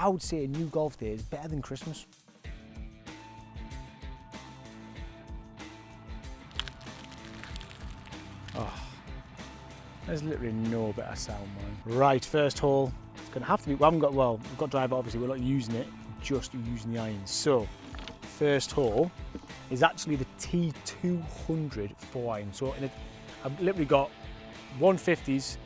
I would say a new golf day is better than Christmas. Oh, there's literally no better sound, man. Right, first hole. It's going to have to be, we've got driver, obviously, we're not using it, just using the irons. So, first hole is actually the T200 4-iron. So, I've literally got 150s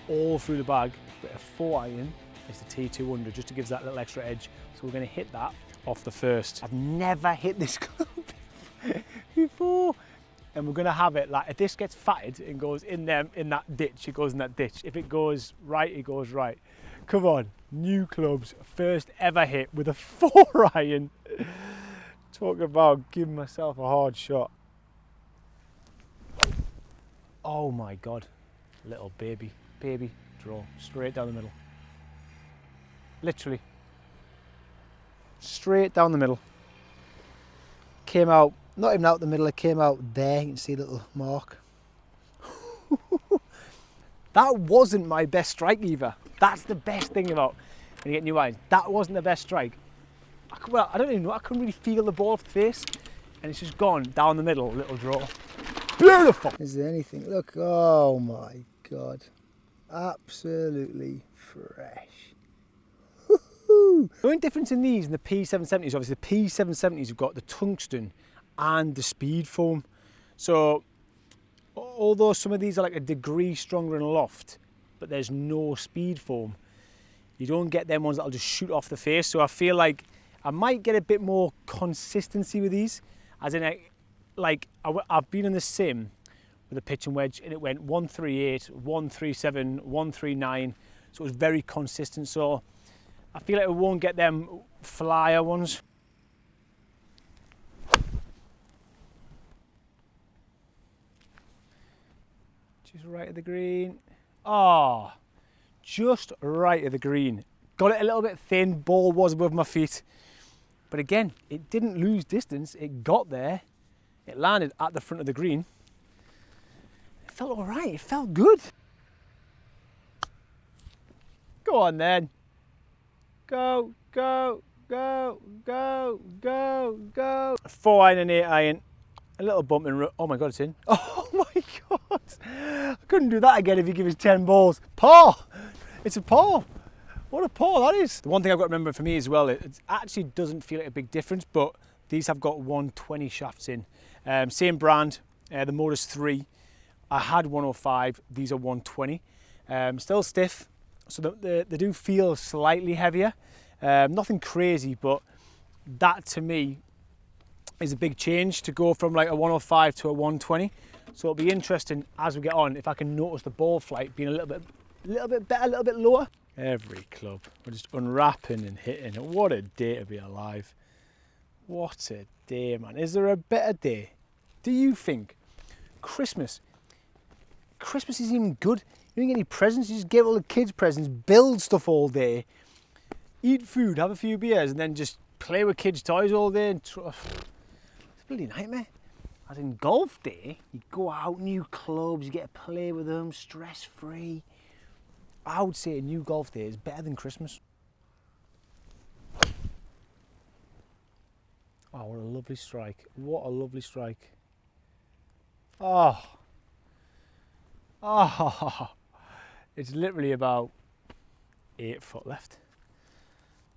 all through the bag, but a 4-iron is the T200, just to give us that little extra edge. So, we're going to hit that off the first. I've never hit this club before. And we're going to have it like, if this gets fatted and goes in that ditch, it goes in that ditch. If it goes right, it goes right. Come on, new clubs, first ever hit with a 4-iron. Talk about giving myself a hard shot. Oh my God, little baby draw, straight down the middle. Literally, straight down the middle. Came out, not even out the middle, it came out there, you can see a little mark. That wasn't my best strike either. That's the best thing about when you get new irons. That wasn't the best strike. I don't even know, I couldn't really feel the ball off the face, and it's just gone down the middle, little draw. Beautiful! Is there anything? Look, oh my God. Absolutely fresh. The only difference in these and the P770s, obviously the P770s have got the tungsten and the speed foam. So although some of these are like a degree stronger in loft, but there's no speed foam, you don't get them ones that'll just shoot off the face. So I feel like I might get a bit more consistency with these, as in like I've been in the sim with a pitch and wedge and it went 138, 137, 139, so it was very consistent. So I feel like it won't get them flyer ones. Just right at the green. Oh, just right at the green. Got it a little bit thin, ball was above my feet. But again, it didn't lose distance. It got there. It landed at the front of the green. It felt all right, it felt good. Go on then. Go, go, go, go, go, go. A 4-iron and 8-iron. A little bump and oh my God, it's in. Oh my God. I couldn't do that again if you give us 10 balls. Par. It's a par. What a par that is. The one thing I've got to remember for me as well, it actually doesn't feel like a big difference, but these have got 120 shafts in. Same brand, the Modus 3. I had 105, these are 120. Still stiff, so they do feel slightly heavier. Nothing crazy, but that to me is a big change to go from like a 105 to a 120. So it'll be interesting as we get on if I can notice the ball flight being a little bit better, a little bit lower. Every club, we're just unwrapping and hitting. What a day to be alive. What a day, man. Is there a better day? Do you think? Christmas is even good. You don't get any presents, you just give all the kids presents, build stuff all day, eat food, have a few beers, and then just play with kids' toys all day. It's a bloody nightmare. As in golf day, you go out, new clubs, you get to play with them, stress-free. I would say a new golf day is better than Christmas. Oh, what a lovely strike. What a lovely strike. Oh. Oh. It's literally about 8 foot left.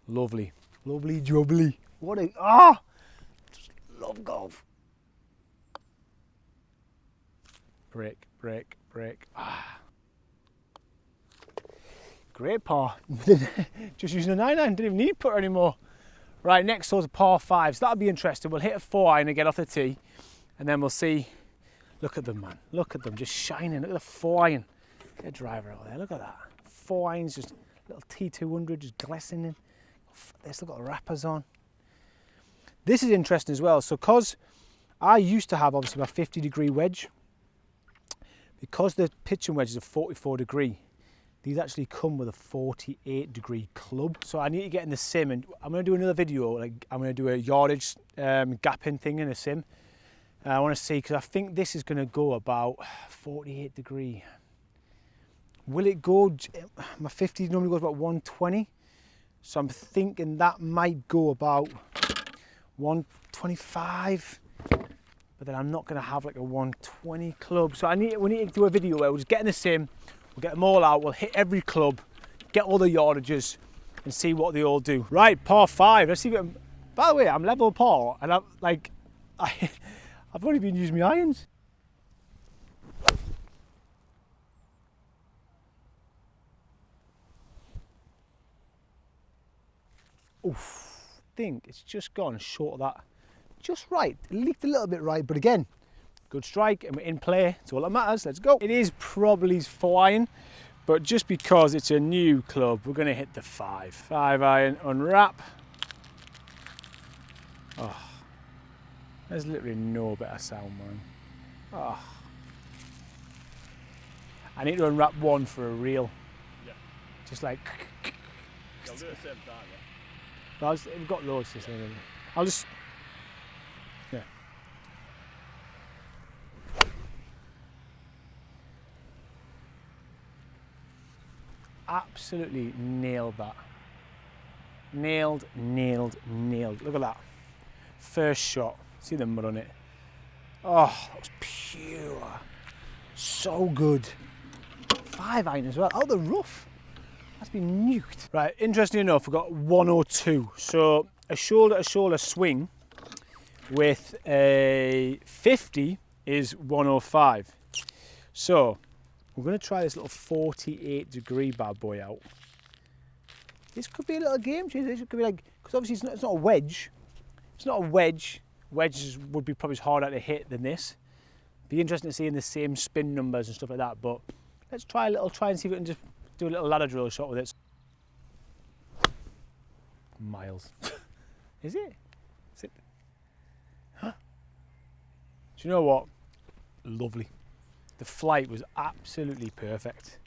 Lovely. Lovely jubbly. What a, just love golf. Break, break, break. Great par. Just using a 9-iron, didn't even need putter anymore. Right, next hole's a par 5, so that'll be interesting. We'll hit a 4-iron and get off the tee, and then we'll see. Look at them, man. Look at them, just shining. Look at the 4-iron. Get a driver out there, look at that. 4-irons, just little T200, just glistening. They've still got the wrappers on. This is interesting as well. So, because I used to have, obviously, my 50-degree wedge, because the pitching wedge is a 44-degree, these actually come with a 48-degree club. So I need to get in the sim, and I'm going to do another video. Like I'm going to do a yardage gapping thing in a sim. I want to see, because I think this is going to go about 48 degree. Will it go? My 50 normally goes about 120. So I'm thinking that might go about 125, but then I'm not going to have like a 120 club. So we need to do a video where we'll just get in the sim, we'll get them all out, we'll hit every club, get all the yardages and see what they all do. Right, par 5. Let's see if by the way, I'm level par and I've only been using my irons. Oof, I think it's just gone short of that. Just right, it leaked a little bit right, but again, good strike and we're in play. It's all that matters, let's go. It is probably 4 iron, but just because it's a new club, we're gonna hit the 5. 5 iron, unwrap. Oh, there's literally no better sound, man. Oh. I need to unwrap one for a reel. Yeah. Just like. I'll do it at the same time, yeah. We've got loads to say. I'll just, yeah. Absolutely nailed that. Nailed. Look at that. First shot. See the mud on it. Oh, that was pure. So good. 5 iron as well. Out of the rough. That's been nuked. Right, interesting enough, we've got 102. So a shoulder swing with a 50 is 105. So we're going to try this little 48-degree bad boy out. This could be a little game changer. This could be like, because obviously it's not a wedge. It's not a wedge. Wedges would be probably harder to hit than this. Be interesting to see in the same spin numbers and stuff like that. But let's try and see if we can just do a little ladder drill shot with it. Miles. Is it? Is it? Huh? Do you know what? Lovely. The flight was absolutely perfect.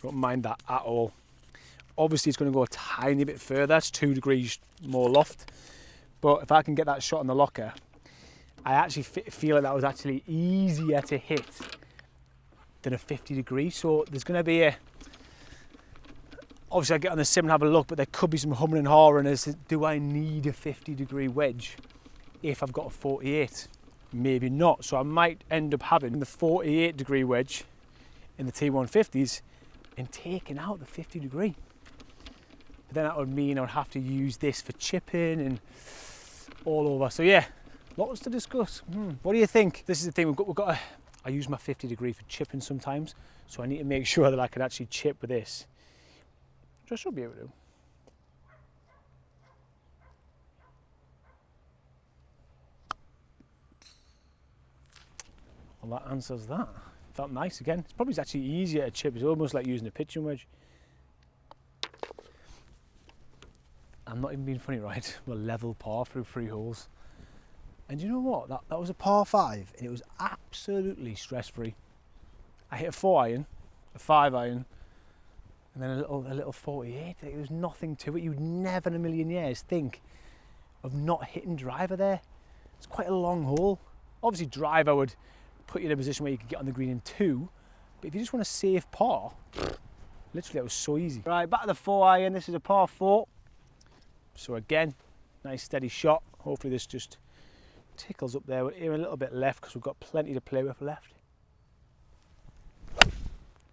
Don't mind that at all. Obviously it's going to go a tiny bit further. It's 2 degrees more loft. But if I can get that shot in the locker, I actually feel like that was actually easier to hit than a 50 degree. So there's going to be a, obviously I get on the sim and have a look, but there could be some humming and hawing as to, do I need a 50 degree wedge if I've got a 48? Maybe not. So I might end up having the 48 degree wedge in the T150s and taking out the 50 degree. But then that would mean I would have to use this for chipping and all over. So yeah, lots to discuss. What do you think? This is the thing, we've got to, I use my 50 degree for chipping sometimes, so I need to make sure that I can actually chip with this. Which I should be able to. Well, that answers that. Felt nice again. It's probably actually easier to chip. It's almost like using a pitching wedge. I'm not even being funny, right? We're level par through 3 holes. And you know what? That was a par 5 and it was absolutely stress-free. I hit a 4 iron, a 5 iron, and then a little 48. There was nothing to it. You'd never in a million years think of not hitting driver there. It's quite a long hole. Obviously driver would put you in a position where you could get on the green in 2, but if you just want to save par, literally that was so easy. Right, back to the 4 iron. This is a par 4. So again, nice steady shot. Hopefully this just tickles up there. We're aiming a little bit left because we've got plenty to play with left.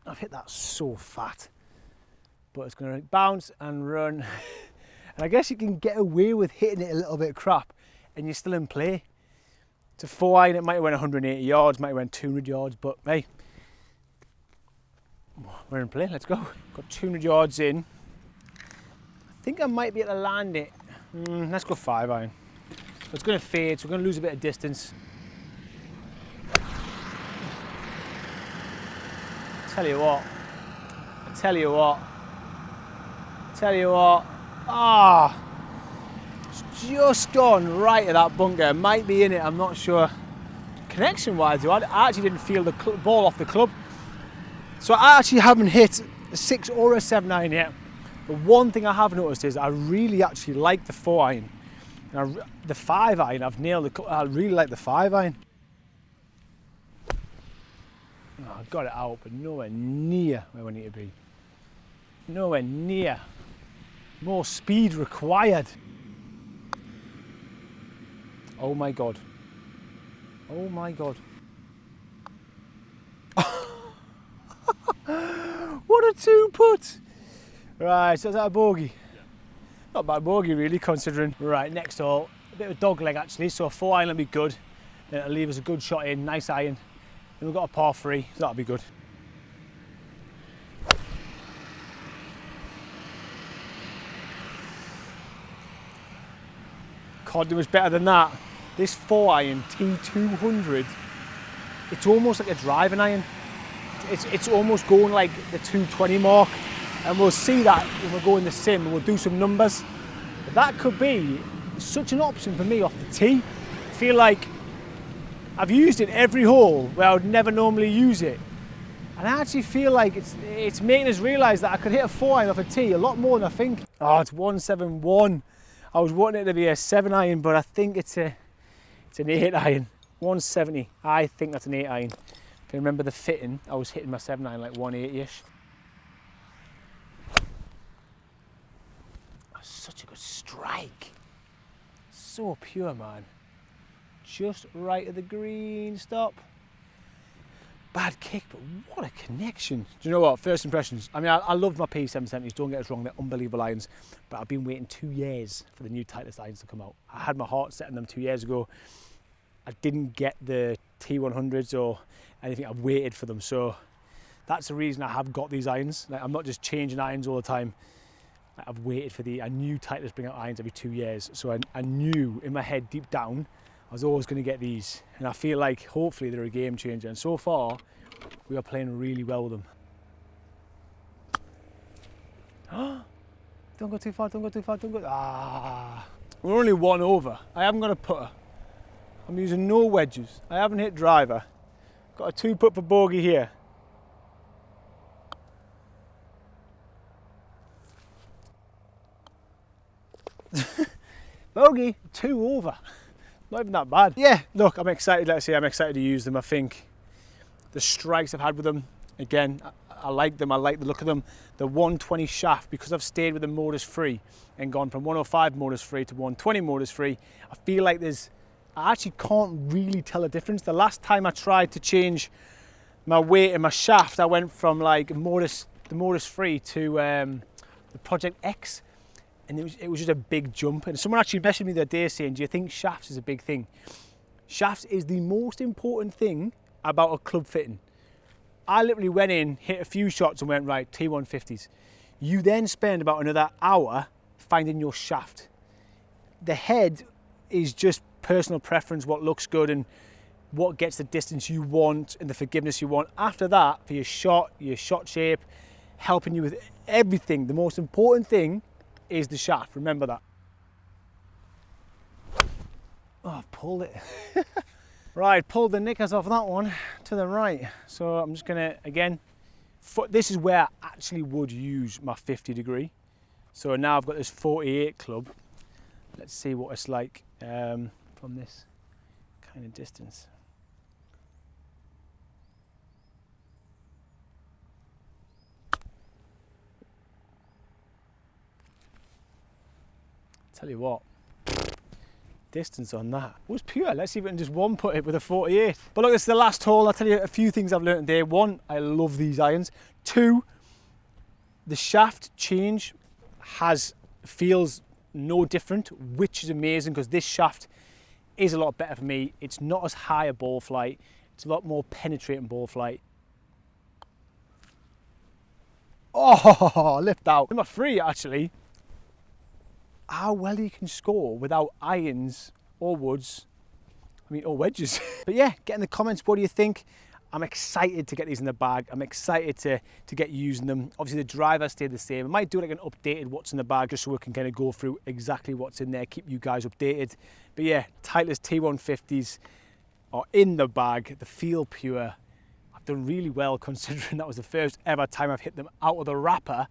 I've hit that so fat, but it's going to bounce and run. And I guess you can get away with hitting it a little bit crap and you're still in play. It's a 4 iron, it might have went 180 yards, might have went 200 yards, but hey, we're in play, let's go. Got 200 yards in. I think I might be able to land it. Let's go 5 iron. So it's going to fade, so we're going to lose a bit of distance. Tell you what. Ah, it's just gone right at that bunker. Might be in it, I'm not sure. Connection-wise, though, I actually didn't feel the ball off the club. So I actually haven't hit a 6 or a 7 iron yet. But one thing I have noticed is I really actually like the 4 iron. And the 5 iron, I've nailed the. I really like the 5 iron. Oh, I got it out, but nowhere near where we need to be. Nowhere near. More speed required. Oh my God. Oh my God. What a 2-putt. Right, so is that a bogey? Yeah. Not a bad bogey really, considering. Right, next hole, a bit of a dog leg actually, so a 4-iron will be good. Then it'll leave us a good shot in, nice iron. Then we've got a par 3, so that'll be good. God, it was better than that. This 4-iron T200, it's almost like a driving iron. It's almost going like the 220 mark, and we'll see that when we go in the sim and we'll do some numbers. But that could be such an option for me off the tee. I feel like I've used it every hole where I would never normally use it. And I actually feel like it's making us realise that I could hit a 4-iron off a tee a lot more than I think. Oh, it's 171. I was wanting it to be a 7-iron, but I think it's an 8-iron. 170. I think that's an 8-iron. If I remember the fitting, I was hitting my 7-iron like 180-ish. Such a good strike. So pure, man. Just right at the green, stop. Bad kick, but what a connection. Do you know what, first impressions, I mean, I love my P770s, don't get us wrong, they're unbelievable irons, but I've been waiting 2 years for the new Titleist irons to come out. I had my heart set on them 2 years ago. I didn't get the T100s or anything, I've waited for them, so that's the reason I have got these irons. Like, I'm not just changing irons all the time. I've waited for I knew Titleist bring out irons every 2 years, so I knew in my head deep down I was always going to get these, and I feel like hopefully they're a game changer, and so far we are playing really well with them. Don't go too far, don't go too far, don't go. We're only 1 over. I haven't got a putter. I'm using no wedges. I haven't hit driver. Got a 2-putt for bogey here. Bogey, 2 over. Not even that bad. Yeah, look, I'm excited, let's say I'm excited to use them. I think the strikes I've had with them, again, I like them, I like the look of them. The 120 shaft, because I've stayed with the motors free and gone from 105 motors free to 120 motors free, I feel like I actually can't really tell a difference. The last time I tried to change my weight and my shaft, I went from like the motors free to the Project X. And it was just a big jump. And someone actually messaged me the other day saying, do you think shafts is a big thing? Shafts is the most important thing about a club fitting. I literally went in, hit a few shots and went, right, T150s. You then spend about another hour finding your shaft. The head is just personal preference, what looks good and what gets the distance you want and the forgiveness you want. After that, for your shot shape, helping you with everything, the most important thing is the shaft, remember that. Oh, I've pulled it. Right, pulled the knickers off that one to the right. So I'm just gonna, again, this is where I actually would use my 50 degree. So now I've got this 48 club. Let's see what it's like from this kind of distance. Tell you what, distance on that was pure. Let's see if we can just 1-putt it with a 48. But look, it's the last hole. I'll tell you a few things I've learned today. 1, I love these irons. 2, the shaft change feels no different, which is amazing because this shaft is a lot better for me. It's not as high a ball flight. It's a lot more penetrating ball flight. Oh, lift out. Number 3, actually. How well you can score without irons or woods, or wedges. But yeah, get in the comments, what do you think? I'm excited to get these in the bag. I'm excited to get using them. Obviously the driver stayed the same. I might do like an updated what's in the bag just so we can kind of go through exactly what's in there, keep you guys updated. But yeah, Titleist T150s are in the bag. They feel pure. I've done really well considering that was the first ever time I've hit them out of the wrapper.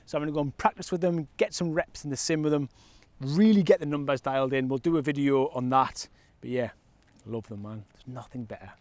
So I'm going to go and practice with them, get some reps in the sim with them, really get the numbers dialed in. We'll do a video on that. But yeah, love them, man. There's nothing better.